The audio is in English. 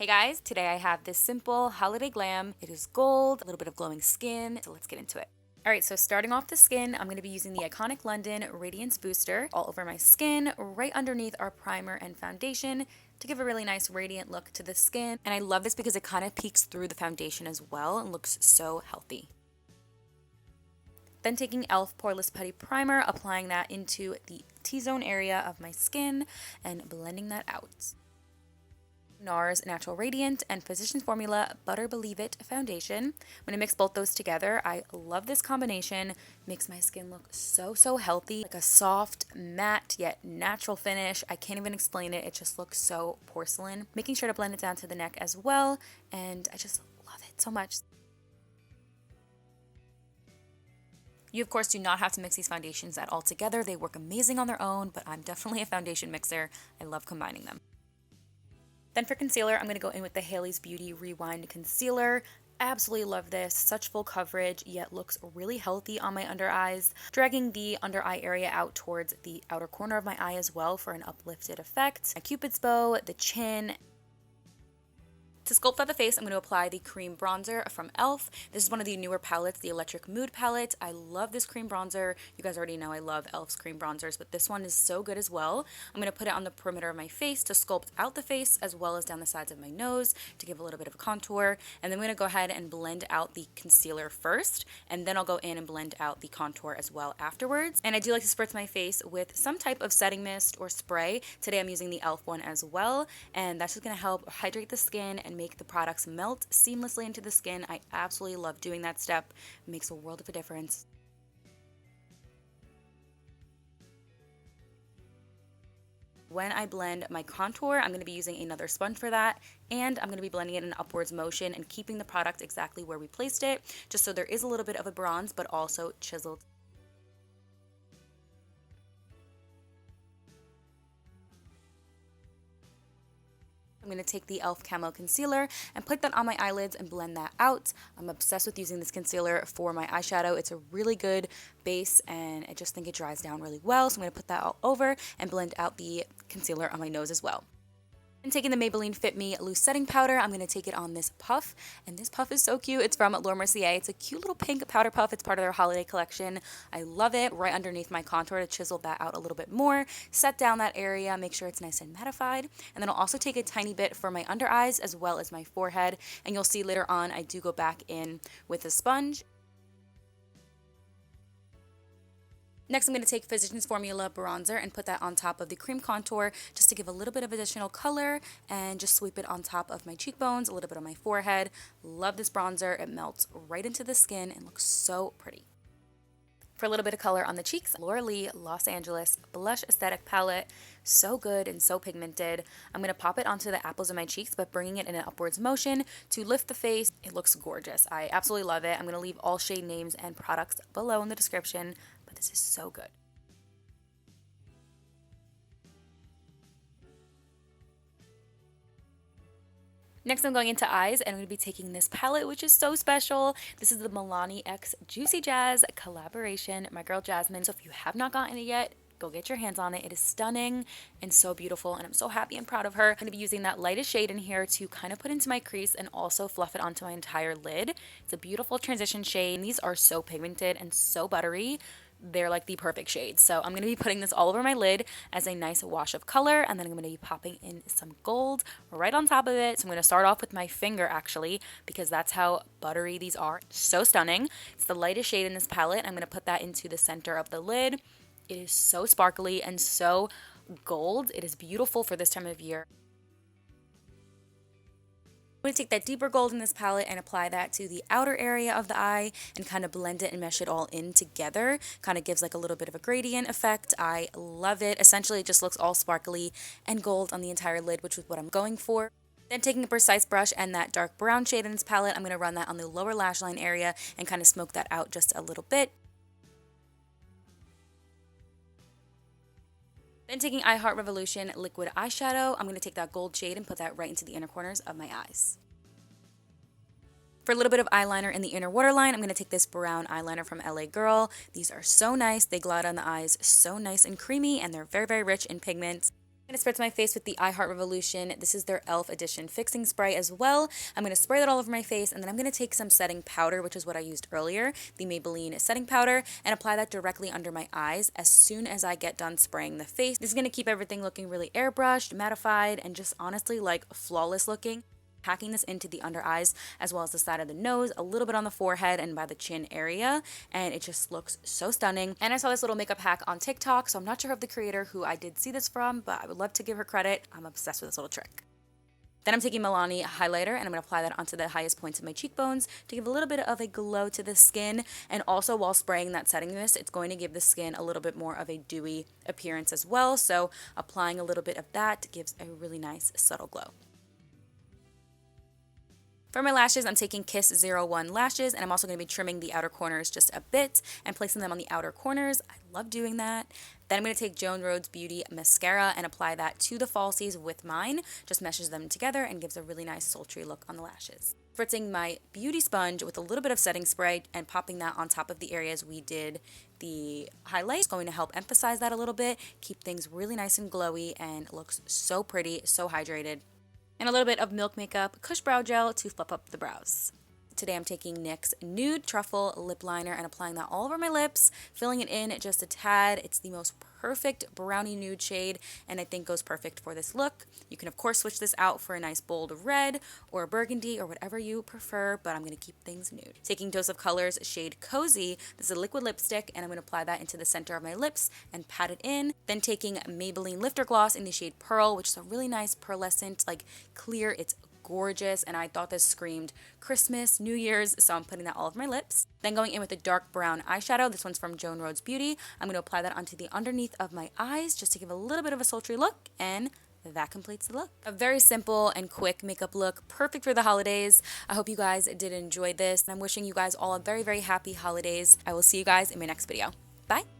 Hey guys, today I have this simple holiday glam. It is gold, a little bit of glowing skin, so let's get into it. Alright, so starting off the skin, I'm going to be using the iconic London Radiance Booster all over my skin, right underneath our primer and foundation to give a really nice radiant look to the skin. And I love this because it kind of peeks through the foundation as well and looks so healthy. Then taking e.l.f. Poreless Putty Primer, applying that into the T-zone area of my skin and blending that out. NARS Natural Radiant and Physicians Formula Butter Believe It Foundation. When I mix both those together, I love this combination. Makes my skin look so healthy. Like a soft, matte, yet natural finish. I can't even explain it. It just looks so porcelain. Making sure to blend it down to the neck as well. And I just love it so much. You, of course, do not have to mix these foundations at all together. They work amazing on their own, but I'm definitely a foundation mixer. I love combining them. Then for concealer, I'm going to go in with the Hailey's Beauty Rewind Concealer. Absolutely love this. Such full coverage, yet looks really healthy on my under eyes. Dragging the under eye area out towards the outer corner of my eye as well for an uplifted effect. A Cupid's bow, the chin. To sculpt out the face, I'm going to apply the cream bronzer from e.l.f. This is one of the newer palettes, the Electric Mood palette. I love this cream bronzer. You guys already know I love e.l.f.'s cream bronzers, but this one is so good as well. I'm going to put it on the perimeter of my face to sculpt out the face as well as down the sides of my nose to give a little bit of a contour. And then I'm going to go ahead and blend out the concealer first, and then I'll go in and blend out the contour as well afterwards. And I do like to spritz my face with some type of setting mist or spray. Today I'm using the e.l.f. one as well, and that's just going to help hydrate the skin and make the products melt seamlessly into the skin. I absolutely love doing that step. It makes a world of a difference. When I blend my contour, I'm going to be using another sponge for that, and I'm going to be blending it in an upwards motion and keeping the product exactly where we placed it, just so there is a little bit of a bronze, but also chiseled. I'm going to take the e.l.f. Camo Concealer and put that on my eyelids and blend that out. I'm obsessed with using this concealer for my eyeshadow. It's a really good base and I just think it dries down really well. So I'm going to put that all over and blend out the concealer on my nose as well. And taking the Maybelline Fit Me Loose Setting Powder, I'm going to take it on this puff. And this puff is so cute. It's from Laura Mercier. It's a cute little pink powder puff. It's part of their holiday collection. I love it. Right underneath my contour to chisel that out a little bit more. Set down that area. Make sure it's nice and mattified. And then I'll also take a tiny bit for my under eyes as well as my forehead. And you'll see later on I do go back in with a sponge. Next, I'm going to take Physicians Formula Bronzer and put that on top of the cream contour just to give a little bit of additional color and just sweep it on top of my cheekbones, a little bit on my forehead. Love this bronzer. It melts right into the skin and looks so pretty. For a little bit of color on the cheeks, Laura Lee Los Angeles Blush Aesthetic Palette. So good and so pigmented. I'm going to pop it onto the apples of my cheeks, but bringing it in an upwards motion to lift the face. It looks gorgeous. I absolutely love it. I'm going to leave all shade names and products below in the description, but this is so good. Next, I'm going into eyes, and I'm going to be taking this palette, which is so special. This is the Milani X Juicy Jazz collaboration, my girl Jasmine. So if you have not gotten it yet, go get your hands on it. It is stunning and so beautiful, and I'm so happy and proud of her. I'm going to be using that lightest shade in here to kind of put into my crease and also fluff it onto my entire lid. It's a beautiful transition shade, and these are so pigmented and so buttery. They're like the perfect shade. So I'm going to be putting this all over my lid as a nice wash of color, and then I'm going to be popping in some gold right on top of it. So I'm going to start off with my finger actually, because that's how buttery these are. So stunning. It's the lightest shade in this palette. I'm going to put that into the center of the lid. It is so sparkly and so gold. It is beautiful for this time of year. I'm going to take that deeper gold in this palette and apply that to the outer area of the eye and kind of blend it and mesh it all in together. Kind of gives like a little bit of a gradient effect. I love it. Essentially, it just looks all sparkly and gold on the entire lid, which is what I'm going for. Then taking a precise brush and that dark brown shade in this palette, I'm going to run that on the lower lash line area and kind of smoke that out just a little bit. Then taking I Heart Revolution liquid eyeshadow, I'm going to take that gold shade and put that right into the inner corners of my eyes. For a little bit of eyeliner in the inner waterline, I'm going to take this brown eyeliner from LA Girl. These are so nice. They glide on the eyes so nice and creamy, and they're very rich in pigments. I'm going to spritz my face with the I Heart Revolution. This is their e.l.f. edition fixing spray as well. I'm going to spray that all over my face, and then I'm going to take some setting powder, which is what I used earlier, the Maybelline setting powder, and apply that directly under my eyes as soon as I get done spraying the face. This is going to keep everything looking really airbrushed, mattified, and just honestly like flawless looking. Packing this into the under eyes as well as the side of the nose, a little bit on the forehead and by the chin area, and it just looks so stunning. And I saw this little makeup hack on TikTok, so I'm not sure of the creator who I did see this from, but I would love to give her credit. I'm obsessed with this little trick. Then I'm taking Milani highlighter and I'm going to apply that onto the highest points of my cheekbones to give a little bit of a glow to the skin. And also while spraying that setting mist, it's going to give the skin a little bit more of a dewy appearance as well. So applying a little bit of that gives a really nice subtle glow. For my lashes, I'm taking Kiss 01 lashes, and I'm also going to be trimming the outer corners just a bit and placing them on the outer corners. I love doing that. Then I'm going to take Joan Rhodes Beauty mascara and apply that to the falsies with mine. Just meshes them together and gives a really nice sultry look on the lashes. Spritzing my beauty sponge with a little bit of setting spray and popping that on top of the areas we did the highlight. It's going to help emphasize that a little bit, keep things really nice and glowy, and looks so pretty, so hydrated. And a little bit of Milk Makeup Kush Brow Gel to fluff up the brows. Today I'm taking NYX Nude Truffle Lip Liner and applying that all over my lips, filling it in just a tad. It's the most perfect brownie nude shade and I think goes perfect for this look. You can of course switch this out for a nice bold red or burgundy or whatever you prefer, but I'm going to keep things nude. Taking Dose of Colors shade Cozy. This is a liquid lipstick and I'm going to apply that into the center of my lips and pat it in. Then taking Maybelline Lifter Gloss in the shade Pearl, which is a really nice pearlescent, like clear. It's gorgeous, and I thought this screamed Christmas, New Year's, so I'm putting that all over my lips. Then going in with a dark brown eyeshadow. This one's from Joan Rhodes Beauty. I'm going to apply that onto the underneath of my eyes just to give a little bit of a sultry look, and that completes the look. A very simple and quick makeup look, perfect for the holidays. I hope you guys did enjoy this, and I'm wishing you guys all a very, very happy holidays. I will see you guys in my next video. Bye!